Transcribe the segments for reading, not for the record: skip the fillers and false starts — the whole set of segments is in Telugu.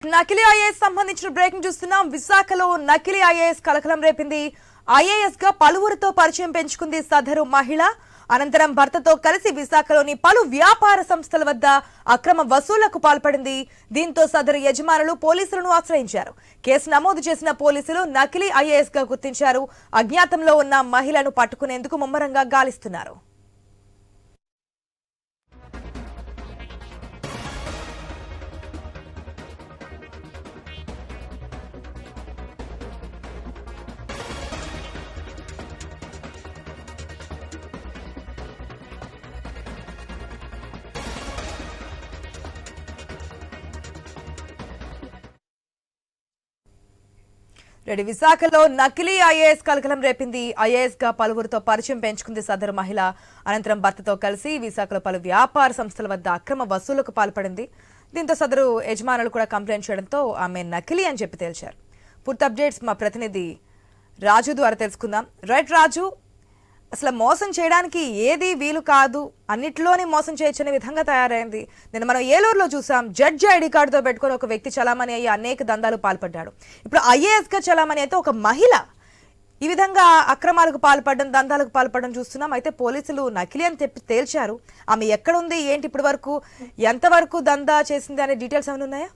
నకిలీ ఐఏఎస్ సంబంధించిన బ్రేకింగ్ చూస్తున్నాం. విశాఖలో నకిలీ ఐఏఎస్ కలకలం రేపింది. ఐఏఎస్ గా పలువురితో పరిచయం పెంచుకుంది సదరు మహిళ. అనంతరం భర్తతో కలిసి విశాఖలోని పలు వ్యాపార సంస్థల వద్ద అక్రమ వసూళ్లకు పాల్పడింది. దీంతో సదరు యజమానులు పోలీసులను ఆశ్రయించారు. కేసు నమోదు చేసిన పోలీసులు నకిలీ ఐఏఎస్ గా గుర్తించారు. అజ్ఞాతంలో ఉన్న మహిళను పట్టుకునేందుకు ముమ్మరంగా గాలిస్తున్నారు. విశాఖలో నకిలీ ఐఏఎస్ కలకలం రేపింది. ఐఏఎస్ గా పలువురితో పరిచయం పెంచుకుంది సదరు మహిళ. అనంతరం భర్తతో కలిసి విశాఖలో పలు వ్యాపార సంస్థల వద్ద అక్రమ వసూళ్లకు పాల్పడింది. దీంతో సదరు యజమానులు కూడా కంప్లైంట్ చేయడంతో ఆమె నకిలీ అని చెప్పి తేల్చారు. పూర్తి అప్డేట్స్ మా ప్రతినిధి రాజు ద్వారా తెలుసుకుందాం. రైట్ రాజు, అసలు మోసం చేయడానికి ఏది వీలు కాదు, అన్నిట్లోనే మోసం చేయొచ్చనే విధంగా తయారైంది. నేను మనం ఏలూరులో చూసాం. జడ్జి ఐడి కార్డుతో పెట్టుకుని ఒక వ్యక్తి చలామణి అయ్యి అనేక దందాలు పాల్పడ్డాడు. ఇప్పుడు ఐఏఎస్ గా చలామణి అయితే ఒక మహిళ ఈ విధంగా అక్రమాలకు పాల్పడడం, దందాలకు పాల్పడడం చూస్తున్నాం. అయితే పోలీసులు నకిలీ అని చెప్పి తేల్చారు. ఆమె ఎక్కడుంది, ఏంటి, ఇప్పటి వరకు ఎంతవరకు దందా చేసింది అనే డీటెయిల్స్ ఏమైనా ఉన్నాయా?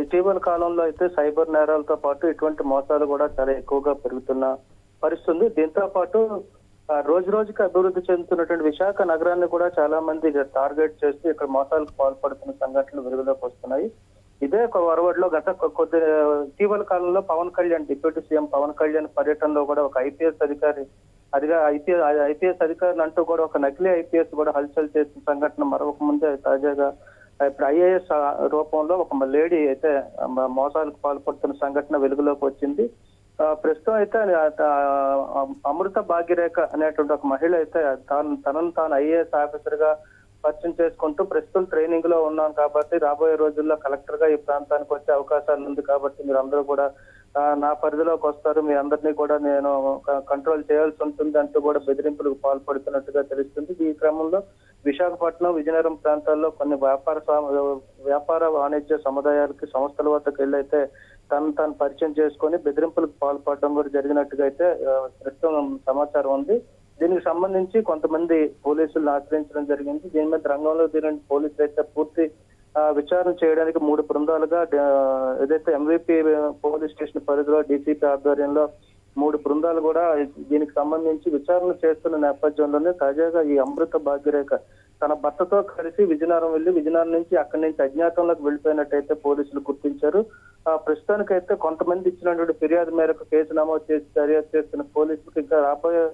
ఇటీవల కాలంలో అయితే సైబర్ నేరాలతో పాటు ఇటువంటి మోసాలు కూడా చాలా ఎక్కువగా పెరుగుతున్న పరిస్థితుంది. దీంతో పాటు రోజు రోజుకి అభివృద్ధి చెందుతున్నటువంటి విశాఖ నగరాన్ని కూడా చాలా మంది టార్గెట్ చేస్తూ ఇక్కడ మోసాలకు పాల్పడుతున్న సంఘటనలు వెలుగులోకి వస్తున్నాయి. ఇదే ఒక వరవడిలో గత కొద్ది ఇటీవల కాలంలో పవన్ కళ్యాణ్, డిప్యూటీ సీఎం పవన్ కళ్యాణ్ పర్యటనలో కూడా ఒక ఐపీఎస్ అధికారిని అంటూ కూడా ఒక నకిలీ ఐపీఎస్ కూడా హల్చల్ చేసిన సంఘటన మరొక ముందే తాజాగా ఇప్పుడు ఐఏఎస్ రూపంలో ఒక లేడీ అయితే మోసాలకు పాల్పడుతున్న సంఘటన వెలుగులోకి వచ్చింది. ప్రస్తుతం అయితే అమృత భాగ్యరేఖ అనేటువంటి ఒక మహిళ అయితే తనను తాను ఐఏఎస్ ఆఫీసర్ గా పరిచయం చేసుకుంటూ ప్రస్తుతం ట్రైనింగ్ లో ఉన్నాను కాబట్టి రాబోయే రోజుల్లో కలెక్టర్ గా ఈ ప్రాంతానికి వచ్చే అవకాశాలు ఉంది కాబట్టి మీరు అందరూ కూడా నా పరిధిలోకి వస్తారు, మీ అందరినీ కూడా నేను కంట్రోల్ చేయాల్సి ఉంటుంది అంటూ కూడా బెదిరింపులకు పాల్పడుతున్నట్టుగా తెలుస్తుంది. ఈ క్రమంలో విశాఖపట్నం, విజయనగరం ప్రాంతాల్లో కొన్ని వ్యాపార వాణిజ్య సముదాయాలకి సంస్థల వద్దకు వెళ్ళైతే తను పరిచయం చేసుకొని బెదిరింపులకు పాల్పడడం కూడా జరిగినట్టుగా అయితే ప్రస్తుతం సమాచారం ఉంది. దీనికి సంబంధించి కొంతమంది పోలీసులను ఆశ్రయించడం జరిగింది. దీని మీద రంగంలో దిగిన పోలీసులు అయితే పూర్తి విచారణ చేయడానికి 3 బృందాలుగా ఏదైతే ఎంవీపీ పోలీస్ స్టేషన్ పరిధిలో డీసీపీ ఆధ్వర్యంలో 3 బృందాలు కూడా దీనికి సంబంధించి విచారణ చేస్తున్న నేపథ్యంలోనే తాజాగా ఈ అమృత భాగ్యరేఖ తన భర్తతో కలిసి విజయనగరం వెళ్లి విజయనగరం నుంచి అక్కడి నుంచి అజ్ఞాతంలోకి వెళ్ళిపోయినట్టయితే పోలీసులు గుర్తించారు. ప్రస్తుతానికైతే కొంతమంది ఇచ్చినటువంటి ఫిర్యాదు మేరకు కేసు నమోదు చేసి దర్యాప్తు చేస్తున్న పోలీసులకు ఇంకా రాబోయే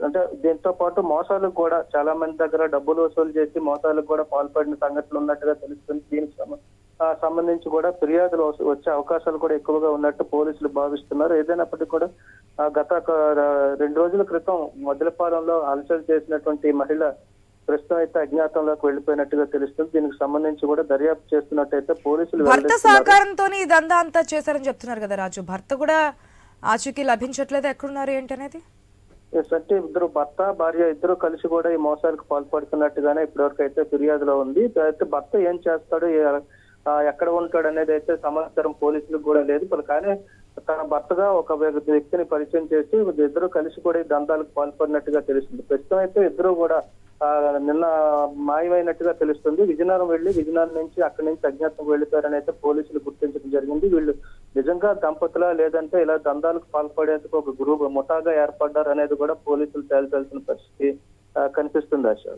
అంటే దీంతో పాటు మోసాలకు కూడా చాలా మంది దగ్గర డబ్బులు వసూలు చేసి మోసాలకు కూడా పాల్పడిన సంఘటనలు ఉన్నట్టుగా తెలుస్తుంది. దీనికి సంబంధించి కూడా ఫిర్యాదులు వచ్చే అవకాశాలు కూడా ఎక్కువగా ఉన్నట్టు పోలీసులు భావిస్తున్నారు. ఏదైనప్పటికీ కూడా గత 2 రోజుల క్రితం మొదలపాలెంలో హల్చల్ చేసినటువంటి మహిళ ప్రస్తుతం అయితే అజ్ఞాతంలోకి వెళ్ళిపోయినట్టుగా తెలుస్తుంది. దీనికి సంబంధించి కూడా దర్యాప్తు చేస్తున్నట్టయితే పోలీసులు భర్త సహకారంతో ఇదంతా అంతా చేశారని చెప్తున్నారు కదా రాజు. భర్త కూడా ఆచూకీ లభించట్లేదు, ఎక్కడున్నారు ఏంటి అనేది? అంటే ఇద్దరు భర్త భార్య ఇద్దరు కలిసి కూడా ఈ మోసాలకు పాల్పడుతున్నట్టుగానే ఇప్పటివరకు అయితే ఫిర్యాదులో ఉంది. అయితే భర్త ఏం చేస్తాడు, ఎక్కడ ఉంటాడు అనేది అయితే సమాచారం పోలీసులకు కూడా లేదు. కానీ తన భర్తగా ఒక వ్యక్తిని పరిచయం చేసి ఇద్దరు కలిసి కూడా ఈ దందాలకు పాల్పడినట్టుగా తెలుస్తుంది. ప్రస్తుతం అయితే ఇద్దరు కూడా నిన్న మాయమైనట్టుగా తెలుస్తుంది. విజయనగరం వెళ్లి విజయనగరం నుంచి అక్కడి నుంచి అజ్ఞాతం వెళ్లిపోయారని అయితే పోలీసులు గుర్తించడం జరిగింది. వీళ్ళు నిజంగా దంపతులా లేదంటే ఇలా దందాలకు పాల్పడేందుకు ఒక గ్రూప్ ముఠాగా ఏర్పడ్డారు అనేది కూడా పోలీసులు తేల్చాల్సిన పరిస్థితి కనిపిస్తుంది. ఆశ.